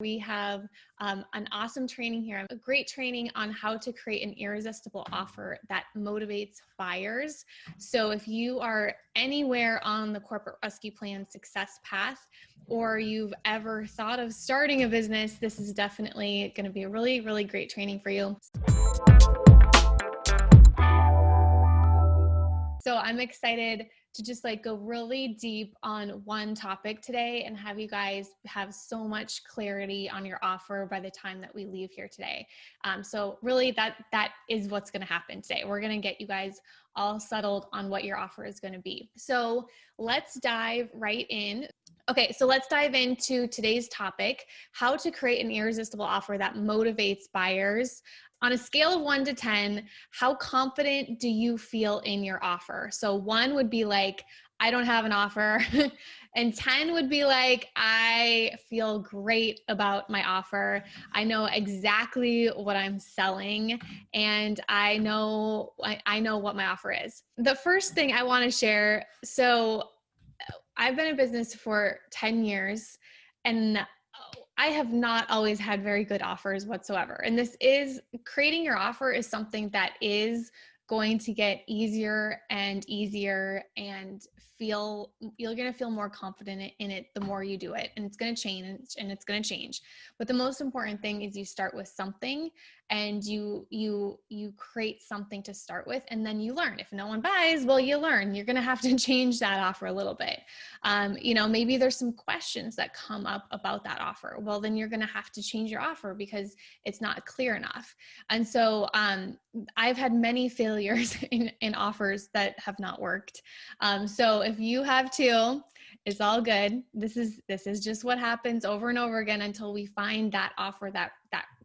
We have an awesome training here, a great training on how to create an irresistible offer that motivates buyers. So if you are anywhere on the corporate rescue plan success path, or you've ever thought of starting a business, this is definitely going to be a really, really great training for you. So I'm excited to just go really deep on one topic today and have you guys have so much clarity on your offer by the time that we leave here today. So really that is what's going to happen today. We're going to get you guys all settled on what your offer is going to be. So let's dive right in. Okay, so let's dive into today's topic, how to create an irresistible offer that motivates buyers. On a scale of 1 to 10, how confident do you feel in your offer? So 1 would be like, I don't have an offer. And 10 would be like, I feel great about my offer. I know exactly what I'm selling and I know what my offer is. The first thing I want to share, so I've been in business for 10 years and I have not always had very good offers whatsoever. And this is creating your offer is something that is going to get easier and easier, and you're going to feel more confident in it the more you do it, and it's going to change and it's going to change. But the most important thing is you start with something and you create something to start with, and then you learn. If no one buys, well, you learn. You're going to have to change that offer a little bit. Maybe there's some questions that come up about that offer. Well, then you're going to have to change your offer because it's not clear enough. And so I've had many failures in offers that have not worked. So if you have too, it's all good. This is just what happens over and over again until we find that offer that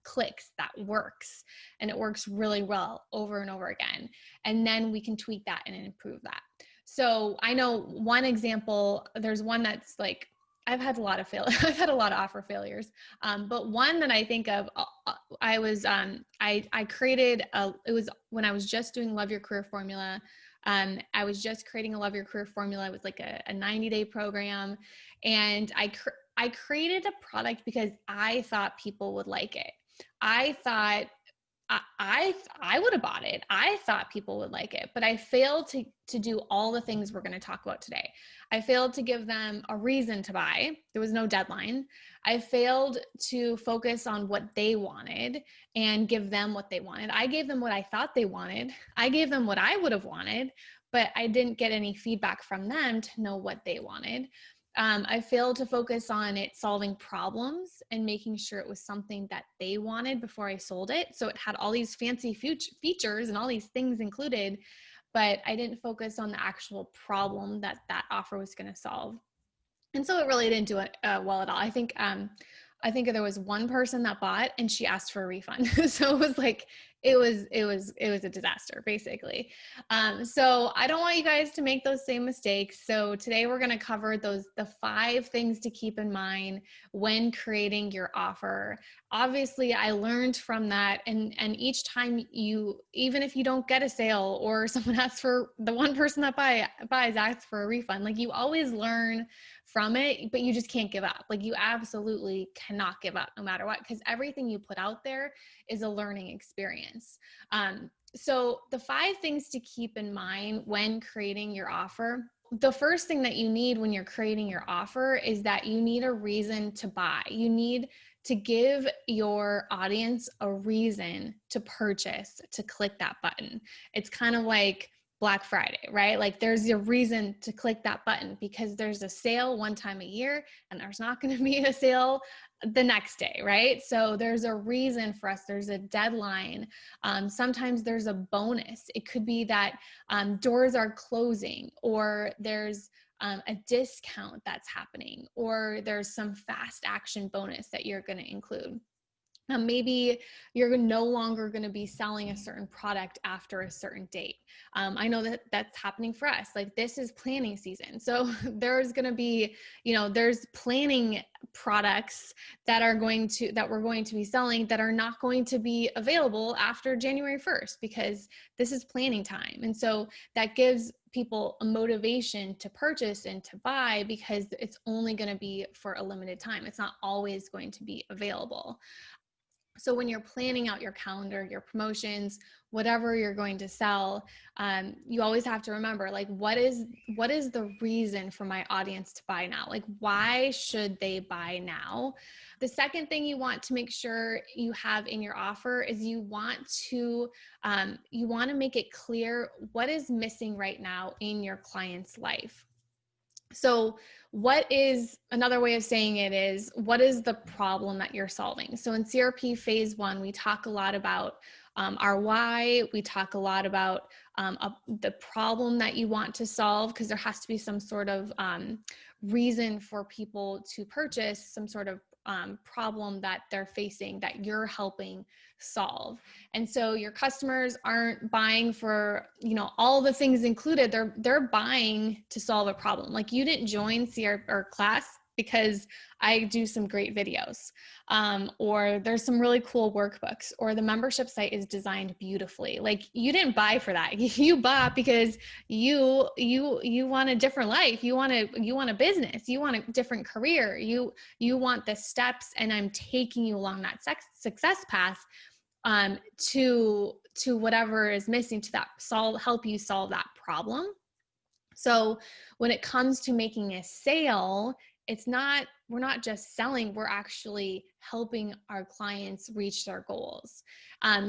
clicks, that works, and it works really well over and over again. And then we can tweak that and improve that. So I know one example, there's one that's like, I've had a lot of offer failures. But one that I think of, I created it was when I was just doing Love Your Career Formula. I was just creating a Love Your Career Formula. It was like a 90-day program. And I created a product because I thought people would like it. I thought I would have bought it. I thought people would like it, but I failed to do all the things we're going to talk about today. I failed to give them a reason to buy. There was no deadline. I failed to focus on what they wanted and give them what they wanted. I gave them what I thought they wanted. I gave them what I would have wanted, but I didn't get any feedback from them to know what they wanted. I failed to focus on it solving problems and making sure it was something that they wanted before I sold it. So it had all these fancy features and all these things included, but I didn't focus on the actual problem that offer was going to solve. And so it really didn't do it well at all. I think there was one person that bought and she asked for a refund. So it was like, it was a disaster basically. So I don't want you guys to make those same mistakes. So today we're going to cover the 5 things to keep in mind when creating your offer. Obviously I learned from that. And each time even if you don't get a sale or someone asks for, the one person that buys asks for a refund, like you always learn from it, but you just can't give up. Like you absolutely cannot give up no matter what, because everything you put out there is a learning experience. So the 5 things to keep in mind when creating your offer. The first thing that you need when you're creating your offer is that you need a reason to buy. You need to give your audience a reason to purchase, to click that button. It's kind of like Black Friday, right? Like there's a reason to click that button because there's a sale one time a year and there's not going to be a sale the next day, right? So there's a reason for us. There's a deadline. Sometimes there's a bonus. It could be that doors are closing, or there's a discount that's happening, or there's some fast action bonus that you're going to include. Maybe you're no longer going to be selling a certain product after a certain date. I know that that's happening for us. Like this is planning season. So there's going to be, there's planning products that we're going to be selling that are not going to be available after January 1st because this is planning time. And so that gives people a motivation to purchase and to buy, because it's only going to be for a limited time. It's not always going to be available. So when you're planning out your calendar, your promotions, whatever you're going to sell, you always have to remember, like, what is the reason for my audience to buy now? Like, why should they buy now? The second thing you want to make sure you have in your offer is you want to make it clear what is missing right now in your client's life. So what is another way of saying it is, what is the problem that you're solving? So in CRP phase 1, we talk a lot about our why. We talk a lot about the problem that you want to solve, because there has to be some sort of reason for people to purchase, some sort of problem that they're facing that you're helping solve. And so your customers aren't buying for, all the things included. They're buying to solve a problem. Like, you didn't join or class because I do some great videos, or there's some really cool workbooks, or the membership site is designed beautifully. Like, you didn't buy for that. You bought because you want a different life. You want a business. You want a different career. You want the steps, and I'm taking you along that success path to whatever is missing, to that help you solve that problem. So when it comes to making a sale, we're not just selling, we're actually helping our clients reach their goals.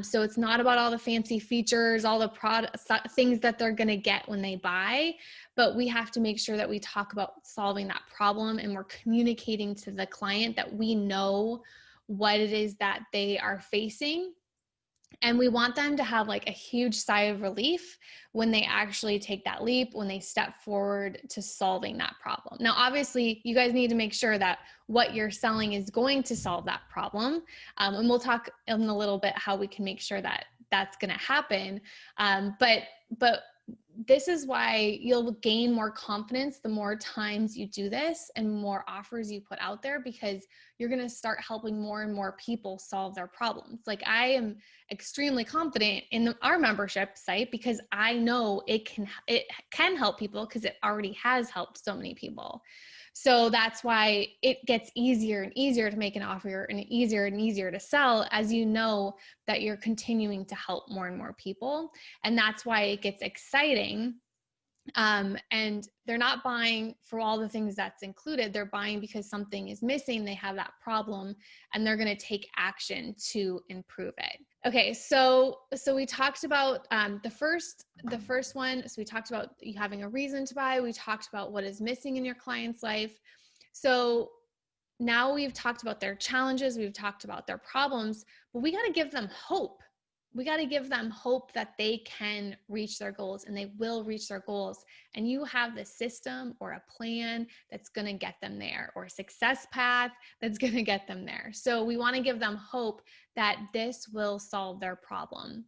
So it's not about all the fancy features, all the things that they're going to get when they buy, but we have to make sure that we talk about solving that problem, and we're communicating to the client that we know what it is that they are facing. And we want them to have like a huge sigh of relief when they actually take that leap, when they step forward to solving that problem. Now, obviously, you guys need to make sure that what you're selling is going to solve that problem. And we'll talk in a little bit how we can make sure that that's going to happen. But this is why you'll gain more confidence the more times you do this and more offers you put out there, because you're going to start helping more and more people solve their problems. Like, I am extremely confident in our membership site because I know it can help people, because it already has helped so many people. So that's why it gets easier and easier to make an offer, and easier to sell, as you know that you're continuing to help more and more people. And that's why it gets exciting. And they're not buying for all the things that's included. They're buying because something is missing. They have that problem, and they're going to take action to improve it. Okay, so we talked about the first one. So we talked about you having a reason to buy. We talked about what is missing in your client's life. So now we've talked about their challenges. We've talked about their problems, but we got to give them hope. We got to give them hope that they can reach their goals, and they will reach their goals. And you have the system or a plan that's going to get them there, or a success path that's going to get them there. So we want to give them hope that this will solve their problem.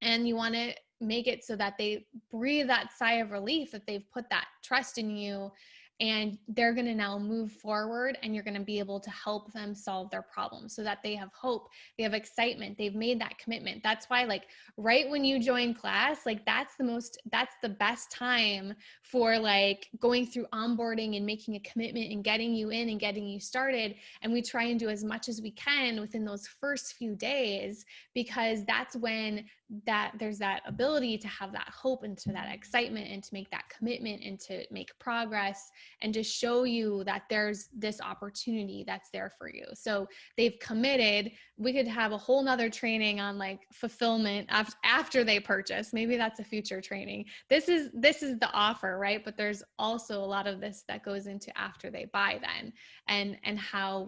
And you want to make it so that they breathe that sigh of relief, that they've put that trust in you, and they're going to now move forward, and you're going to be able to help them solve their problems, so that they have hope, they have excitement, they've made that commitment. That's why, like, right when you join class, like, that's the best time for like going through onboarding and making a commitment and getting you in and getting you started. And we try and do as much as we can within those first few days, because that's when there's that ability to have that hope and to that excitement and to make that commitment and to make progress and just show you that there's this opportunity that's there for you. So they've committed. We could have a whole nother training on like fulfillment after they purchase. Maybe that's a future training. This is the offer, right? But there's also a lot of this that goes into after they buy then, and how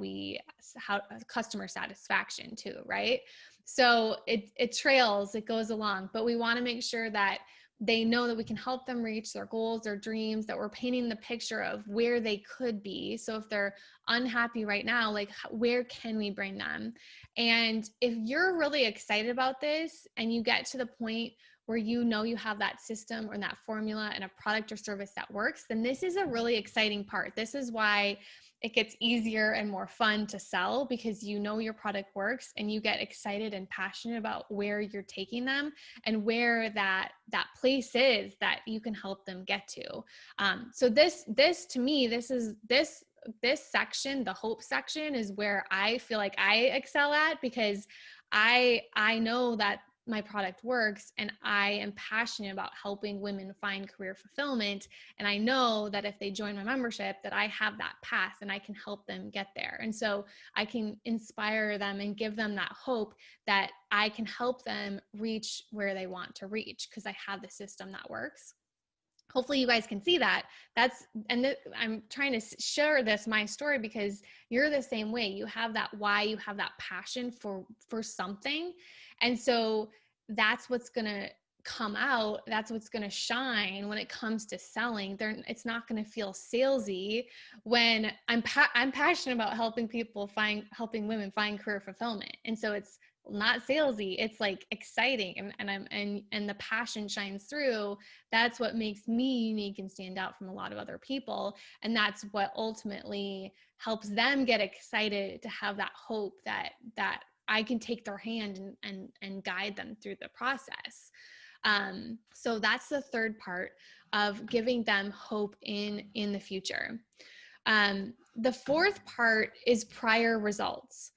customer satisfaction too, right? So it trails, it goes along, but we want to make sure that they know that we can help them reach their goals, their dreams, that we're painting the picture of where they could be. So if they're unhappy right now, like, where can we bring them? And if you're really excited about this and you get to the point where you know you have that system or that formula and a product or service that works, then this is a really exciting part. This is why it gets easier and more fun to sell because you know your product works and you get excited and passionate about where you're taking them and where that place is that you can help them get to. So this to me, this section, the hope section, is where I feel like I excel at, because I know that my product works and I am passionate about helping women find career fulfillment. And I know that if they join my membership, that I have that path and I can help them get there. And so I can inspire them and give them that hope that I can help them reach where they want to reach because I have the system that works. Hopefully you guys can see that. I'm trying to share my story because you're the same way. You have that why, you have that passion for something. And so that's what's going to come out. That's what's going to shine when it comes to selling. It's not going to feel salesy when I'm passionate about helping women find career fulfillment. And so it's not salesy, it's like exciting, and the passion shines through. That's what makes me unique and stand out from a lot of other people, and that's what ultimately helps them get excited to have that hope that I can take their hand and guide them through the process. So that's the third part of giving them hope in the future. The fourth part is prior results.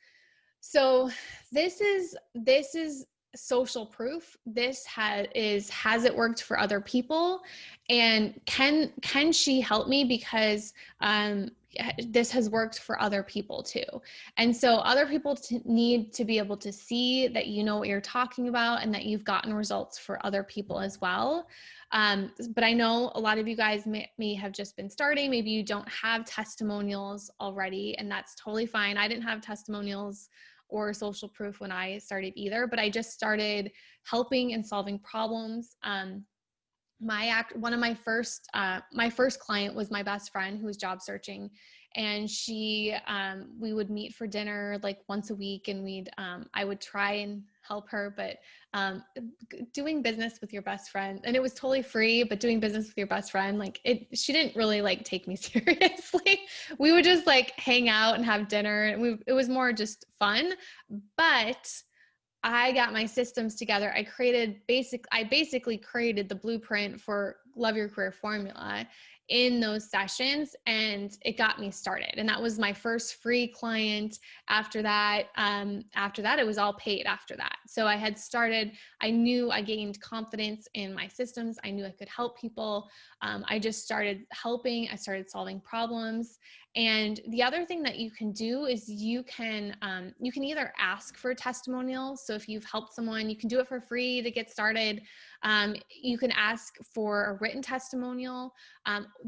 So this is social proof. This has it worked for other people, and can she help me because this has worked for other people too. And so other people need to be able to see that you know what you're talking about and that you've gotten results for other people as well. But I know a lot of you guys may have just been starting. Maybe you don't have testimonials already, and that's totally fine. I didn't have testimonials or social proof when I started either, but I just started helping and solving problems. One of my first client was my best friend who was job searching, and we would meet for dinner like once a week, and I would try and help her, but doing business with your best friend, and it was totally free, but doing business with your best friend, she didn't really take me seriously. We would just hang out and have dinner, and it was more just fun. But I got my systems together. I basically created the blueprint for Love Your Career Formula in those sessions, and it got me started. And that was my first free client. After that, it was all paid after that. So I knew I gained confidence in my systems. I knew I could help people. I just started helping. I started solving problems. And the other thing that you can do is you can either ask for a testimonial. So if you've helped someone, you can do it for free to get started. You can ask for a written testimonial.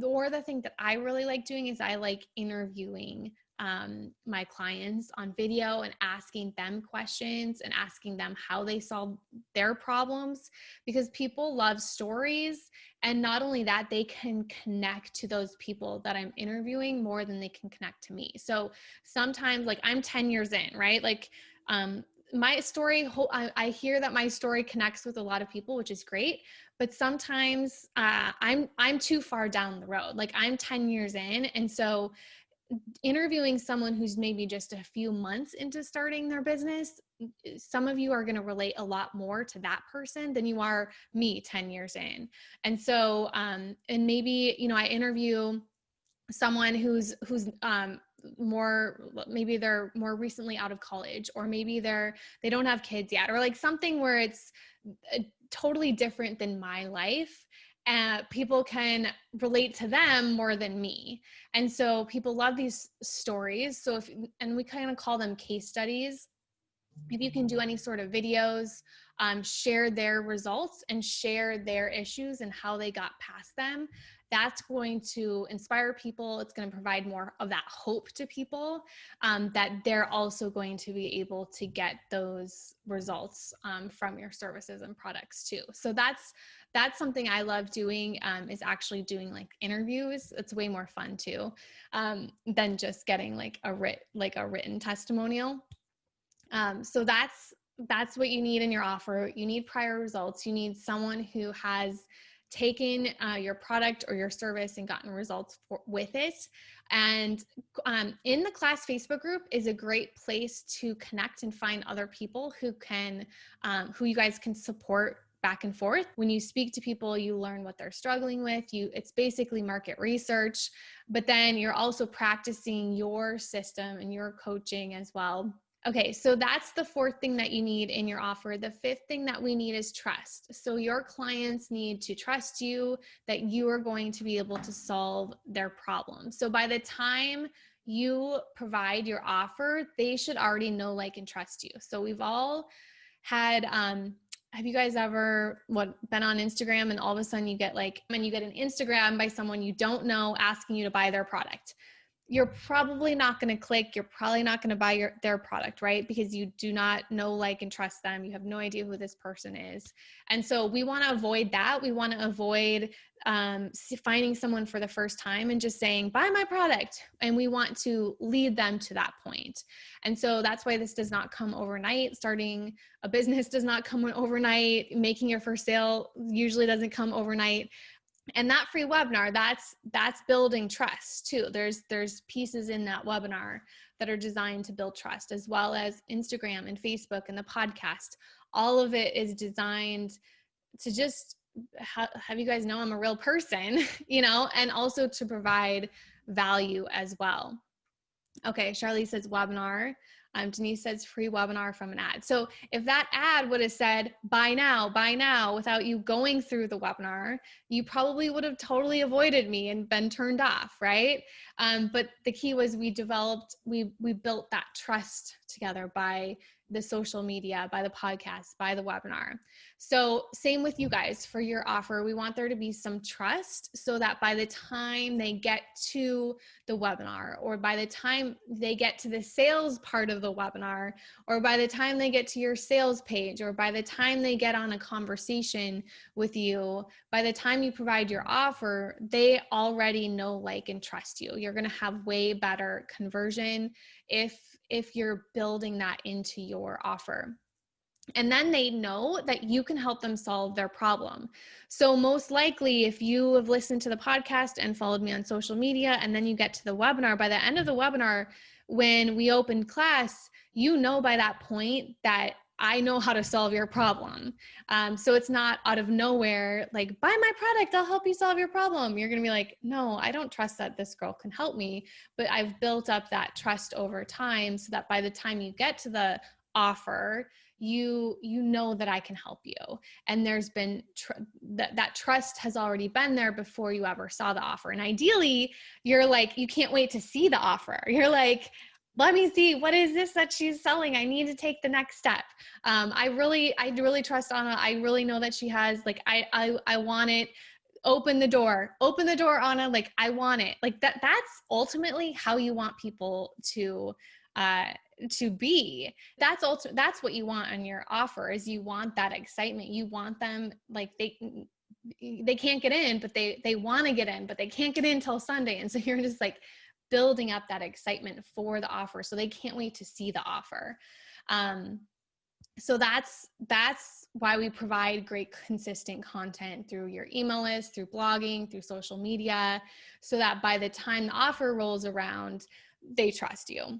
Or the thing that I really like doing is I like interviewing my clients on video and asking them questions and asking them how they solve their problems, because people love stories. And not only that, they can connect to those people that I'm interviewing more than they can connect to me. So sometimes I'm 10 years in, right? My story, I hear that my story connects with a lot of people, which is great. But sometimes I'm too far down the road. I'm 10 years in. And so interviewing someone who's maybe just a few months into starting their business, some of you are going to relate a lot more to that person than you are me 10 years in. And so, and maybe, I interview someone who's maybe they're more recently out of college, or maybe they don't have kids yet, or something where it's totally different than my life. People can relate to them more than me. And so people love these stories. So and we kind of call them case studies. If you can do any sort of videos, share their results and share their issues and how they got past them, that's going to inspire people. It's going to provide more of that hope to people, that they're also going to be able to get those results from your services and products too. So that's something I love doing, is actually doing interviews. It's way more fun too, than just getting a written testimonial. So that's what you need in your offer. You need prior results. You need someone who has taken your product or your service and gotten results with it. And in the class Facebook group is a great place to connect and find other people who you guys can support back and forth. When you speak to people, you learn what they're struggling with. It's basically market research, but then you're also practicing your system and your coaching as well. Okay, so that's the fourth thing that you need in your offer. The fifth thing that we need is trust. So your clients need to trust you that you are going to be able to solve their problem. So by the time you provide your offer, they should already know, like, and trust you. So we've all had, have you guys ever been on Instagram and all of a sudden you get an Instagram by someone you don't know asking you to buy their product? You're probably not going to click. You're probably not going to buy their product, right? Because you do not know, like, and trust them. You have no idea who this person is. And so we want to avoid that. We want to avoid finding someone for the first time and just saying, buy my product. And we want to lead them to that point. And so that's why this does not come overnight. Starting a business does not come overnight. Making your first sale usually doesn't come overnight. And that free webinar, that's building trust too. There's pieces in that webinar that are designed to build trust, as well as Instagram and Facebook and the podcast. All of it is designed to just have you guys know I'm a real person, and also to provide value as well. Okay, Charlie says webinar. Denise says free webinar from an ad. So if that ad would have said, buy now, without you going through the webinar, you probably would have totally avoided me and been turned off, right? But the key was we built that trust together by the social media, by the podcast, by the webinar. So same with you guys for your offer. We want there to be some trust so that by the time they get to the webinar, or by the time they get to the sales part of the webinar, or by the time they get to your sales page, or by the time they get on a conversation with you, by the time you provide your offer, they already know, like, and trust you. You're going to have way better conversion if you're building that into your offer. And then they know that you can help them solve their problem. So most likely, if you have listened to the podcast and followed me on social media, and then you get to the webinar, by the end of the webinar, when we open class, by that point that I know how to solve your problem. So it's not out of nowhere, like, buy my product, I'll help you solve your problem. You're going to be like, no, I don't trust that this girl can help me, but I've built up that trust over time so that by the time you get to the offer, you know that I can help you. And there's been that trust has already been there before you ever saw the offer. And ideally, you're like, you can't wait to see the offer. You're like, let me see, what is this that she's selling? I need to take the next step. I really trust Anna. I really know that she has, like, I want it. Open the door, Anna. Like, I want it. Like that's ultimately how you want people to be. That's what you want on your offer, is you want that excitement. You want them, like, they can't get in, but they want to get in, but they can't get in till Sunday. And so you're just like building up that excitement for the offer, so they can't wait to see the offer. So that's why we provide great consistent content through your email list, through blogging, through social media, so that by the time the offer rolls around, they trust you.